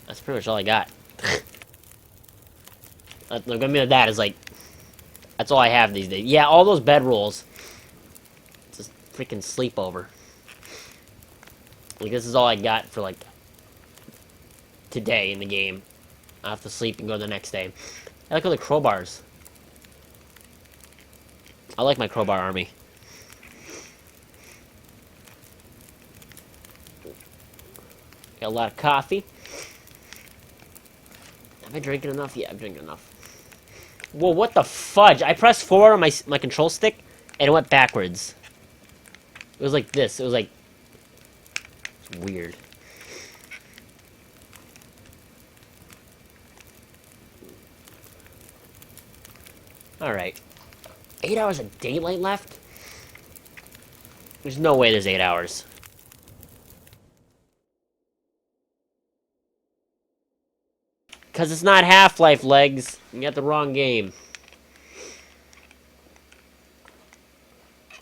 That's pretty much all I got. Look, I mean, that is like, that's all I have these days. Yeah, all those bedrolls. It's just freaking sleepover. Like, this is all I got for, like, today in the game. I have to sleep and go the next day. I like all the crowbars. I like my crowbar army. Got a lot of coffee. Am I drinking enough? Yeah, I'm drinking enough. Whoa, what the fudge? I pressed forward on my control stick, and it went backwards. It was like this. It was like... It's weird. Alright. 8 hours of daylight left? There's no way there's 8 hours. Because it's not Half-Life, legs. You got the wrong game.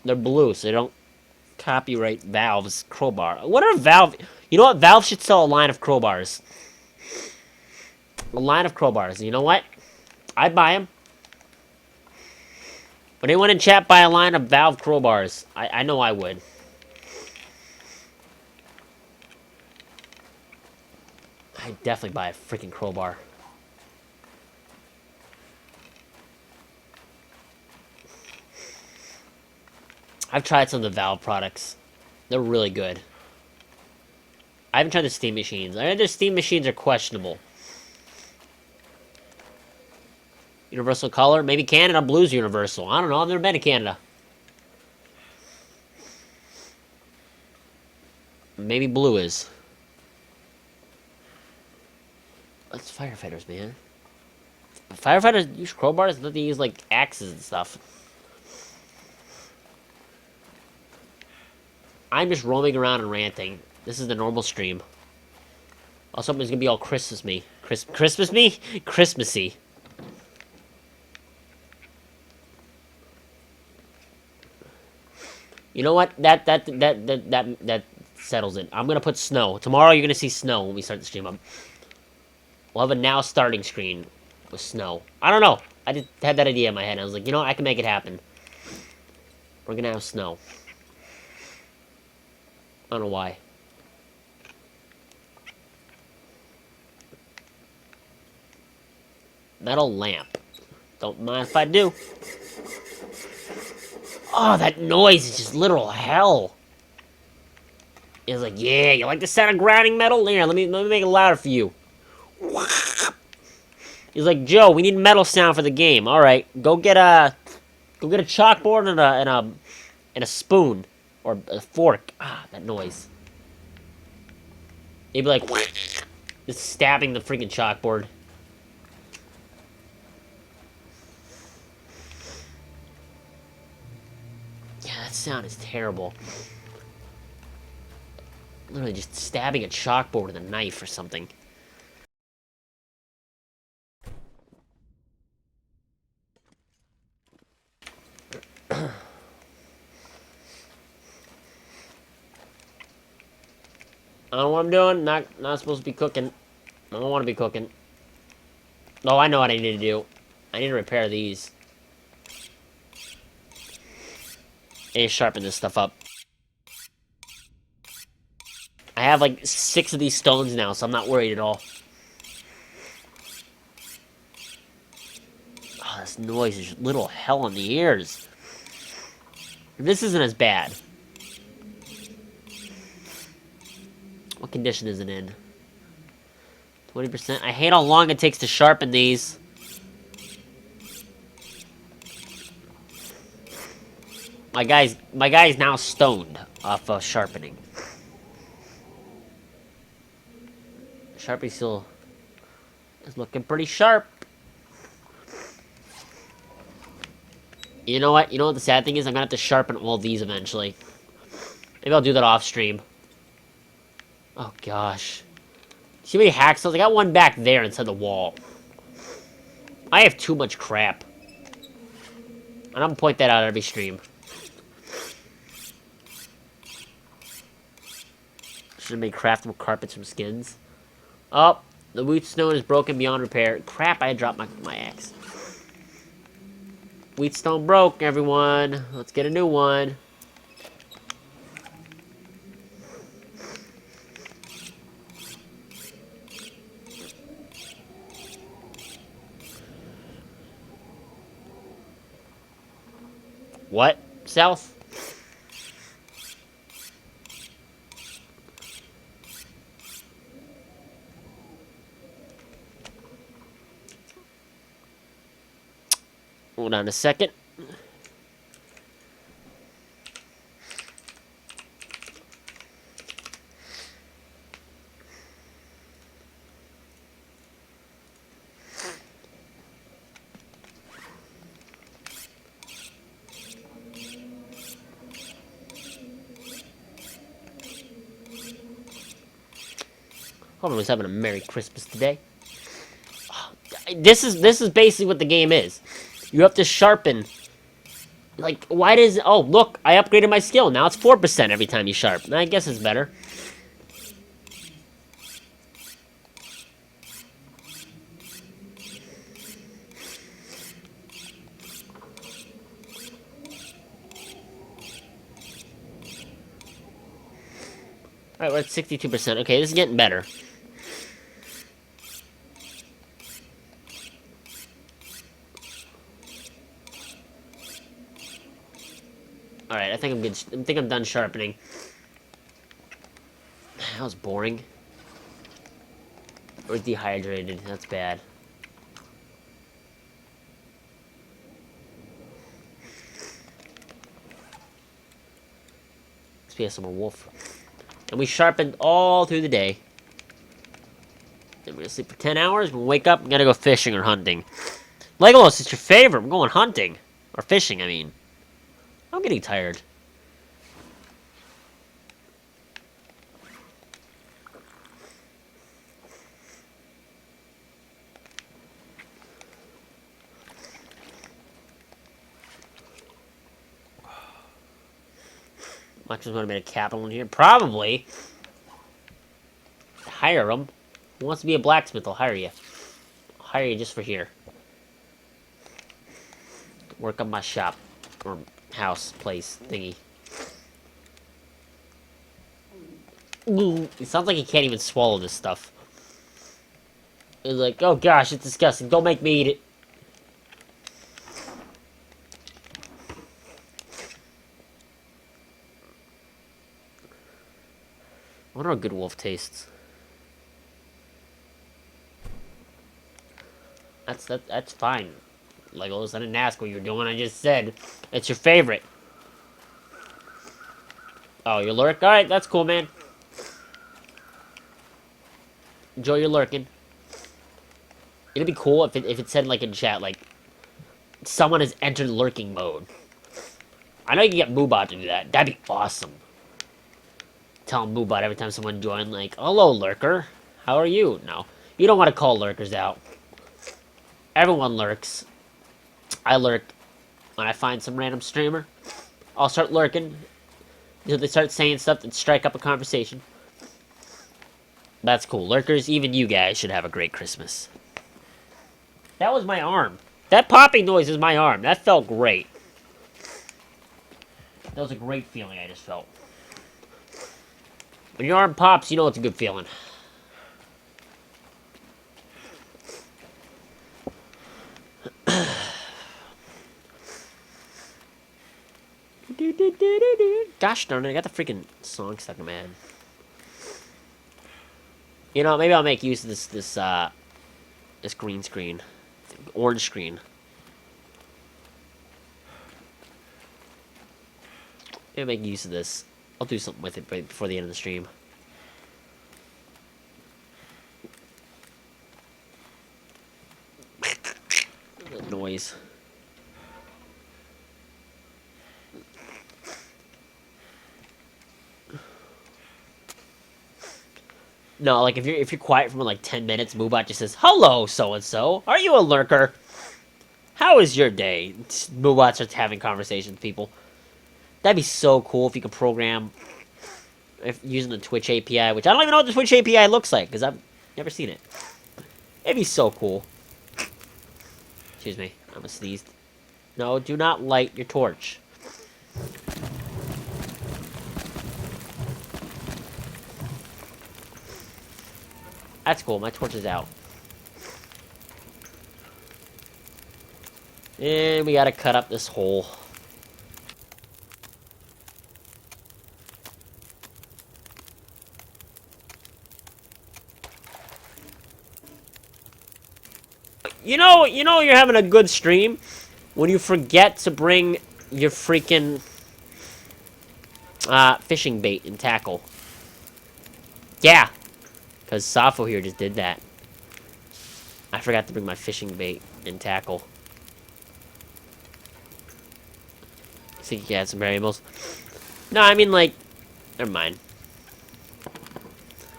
They're blue, so they don't copyright Valve's crowbar. What are Valve... You know what? Valve should sell a line of crowbars. A line of crowbars. You know what? I'd buy them. Would anyone in chat buy a line of Valve crowbars? I know I would. I'd definitely buy a freaking crowbar. I've tried some of the Valve products. They're really good. I haven't tried the Steam machines. I heard the Steam machines are questionable. Universal Color? Maybe Canada Blue's Universal. I don't know. I've never been to Canada. Maybe Blue is. That's firefighters, man. Firefighters use crowbars? Don't they use, like, axes and stuff? I'm just roaming around and ranting. This is the normal stream. Oh, something's gonna be all Christmas-me. Christmas-me? Christmassy. You know what? That settles it. I'm gonna put snow. Tomorrow you're gonna see snow when we start the stream up. We'll have a now starting screen with snow. I don't know. I just had that idea in my head. I was like, you know what? I can make it happen. We're gonna have snow. I don't know why. Metal lamp. Don't mind if I do. Oh, that noise is just literal hell. It's like, yeah, you like the sound of grinding metal? Here, let me make it louder for you. He's like, Joe, we need metal sound for the game. All right, go get a chalkboard and a spoon or a fork. Ah, that noise. He'd be like, just stabbing the freaking chalkboard. Yeah, that sound is terrible. Literally just stabbing a chalkboard with a knife or something. I don't know what I'm doing. Not supposed to be cooking. I don't want to be cooking. Oh, I know what I need to do. I need to repair these. I need to sharpen this stuff up. I have like 6 of these stones now, so I'm not worried at all. Oh, this noise is little hell in the ears. This isn't as bad. What condition is it in? 20%. I hate how long it takes to sharpen these. My guy's now stoned off of sharpening. Sharpie still is looking pretty sharp. You know what? You know what the sad thing is? I'm gonna have to sharpen all these eventually. Maybe I'll do that off stream. Oh gosh. See how many hacksaws? I got one back there inside the wall. I have too much crap. And I'm gonna point that out every stream. Should have made craftable carpets from skins. Oh, The wheatstone is broken beyond repair. Crap, I dropped my axe. Wheatstone broke, everyone. Let's get a new one. What? South? Hold on a second. Hope everyone's having a Merry Christmas today. This is basically what the game is. You have to sharpen. Like, why does... Oh, look, I upgraded my skill. Now it's 4% every time you sharpen. I guess it's better. Alright, we're at 62%. Okay, this is getting better. Alright, I think I'm good. I think I'm done sharpening. That was boring. Or dehydrated. That's bad. Let's be a summer wolf. And we sharpened all through the day. Then we're gonna sleep for 10 hours. We'll wake up and gotta go fishing or hunting. Legolas, it's your favorite. I'm going hunting. Or fishing, I mean. I'm getting tired. Maxim's gonna make a capital in here. Probably. Hire him. Who wants to be a blacksmith? I'll hire you. I'll hire you just for here. Work on my shop. Or house, place, thingy. Ooh, it sounds like he can't even swallow this stuff. It's like, oh gosh, it's disgusting. Don't make me eat it. I wonder how good wolf tastes. That's fine. Legolas, I didn't ask what you were doing. I just said it's your favorite. Oh, you lurk? Alright, that's cool, man. Enjoy your lurking. It'd be cool if it said, like, in chat, like, someone has entered lurking mode. I know you can get Moobot to do that. That'd be awesome. Tell Moobot every time someone joins, like, hello, lurker. How are you? No. You don't want to call lurkers out. Everyone lurks. I lurk when I find some random streamer. I'll start lurking until they start saying stuff that strike up a conversation. That's cool. Lurkers, even you guys should have a great Christmas. That was my arm. That popping noise is my arm. That felt great. That was a great feeling I just felt. When your arm pops, you know it's a good feeling. Gosh darn it, I got the freaking song stuck in my head. You know, maybe I'll make use of this green screen. Orange screen. Maybe I'll make use of this. I'll do something with it right before the end of the stream. That noise. No, like, if you're quiet for like 10 minutes, Moobot just says, hello, so-and-so. Are you a lurker? How is your day? Moobot starts having conversations with people. That'd be so cool if you could program using the Twitch API, which I don't even know what the Twitch API looks like, because I've never seen it. It'd be so cool. Excuse me, I'm a sneezed. No, do not light your torch. That's cool, my torch is out. And we gotta cut up this hole. You know you're having a good stream when you forget to bring your freaking fishing bait and tackle. Yeah, because Sopho here just did that. I forgot to bring my fishing bait and tackle. So you can add some variables. No, I mean like, never mind.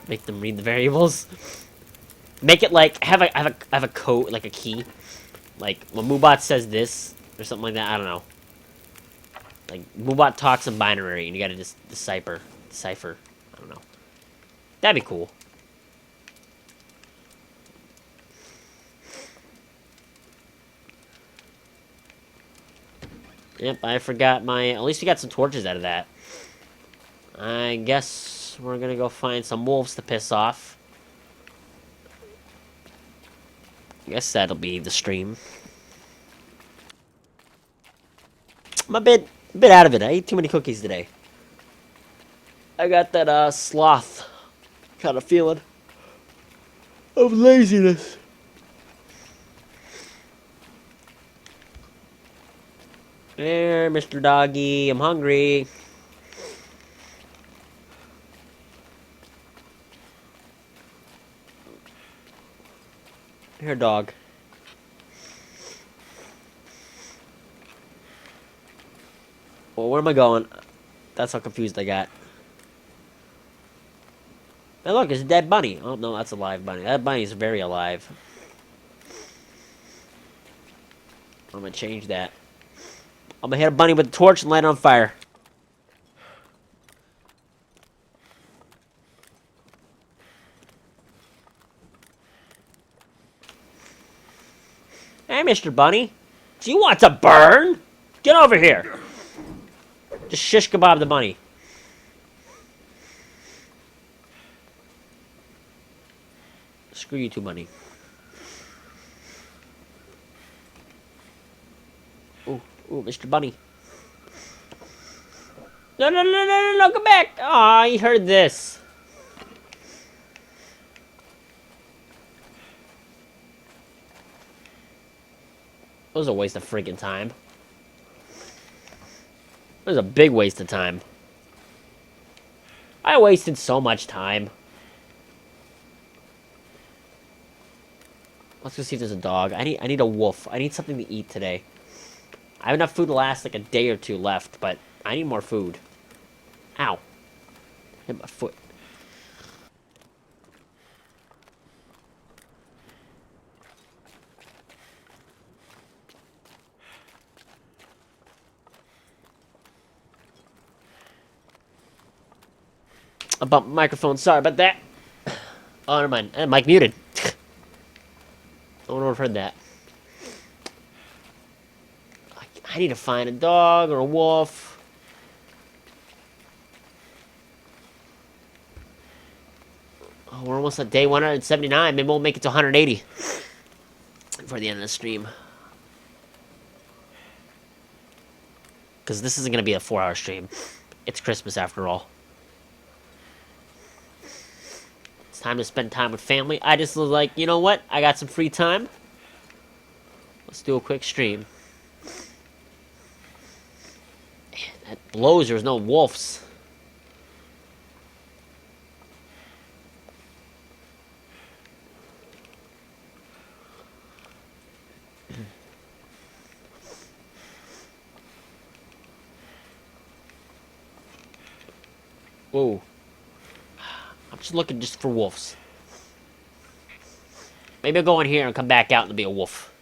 Make them read the variables. Make it like have a code, like a key. Like when Moobot says this or something like that. I don't know. Like Moobot talks in binary, and you gotta just decipher. I don't know. That'd be cool. Yep, I forgot my... At least we got some torches out of that. I guess we're gonna go find some wolves to piss off. I guess that'll be the stream. I'm a bit out of it. I ate too many cookies today. I got that sloth kind of feeling of laziness. There, Mr. Doggy, I'm hungry. Here, dog. Well, where am I going? That's how confused I got. Hey, look, it's a dead bunny. Oh, no, that's a live bunny. That bunny is very alive. I'm gonna change that. I'm gonna hit a bunny with a torch and light it on fire. Hey, Mr. Bunny. Do you want to burn? Get over here. Just shish kebab the bunny. Screw you too, bunny. Ooh, Mr. Bunny. No, come back! Aw, he heard this. It was a waste of freaking time. It was a big waste of time. I wasted so much time. Let's go see if there's a dog. I need a wolf. I need something to eat today. I have enough food to last like a day or two left, but I need more food. Ow. Hit my foot. I bumped my microphone. Sorry about that. Oh, never mind. Mic muted. I don't know if I've heard that. I need to find a dog or a wolf. Oh, we're almost at day 179. Maybe we'll make it to 180 before the end of the stream. Because this isn't going to be a 4-hour stream. It's Christmas after all. It's time to spend time with family. I just was like, you know what? I got some free time. Let's do a quick stream. That blows. There's no wolves. Whoa. I'm just looking just for wolves. Maybe I'll go in here and come back out and be a wolf.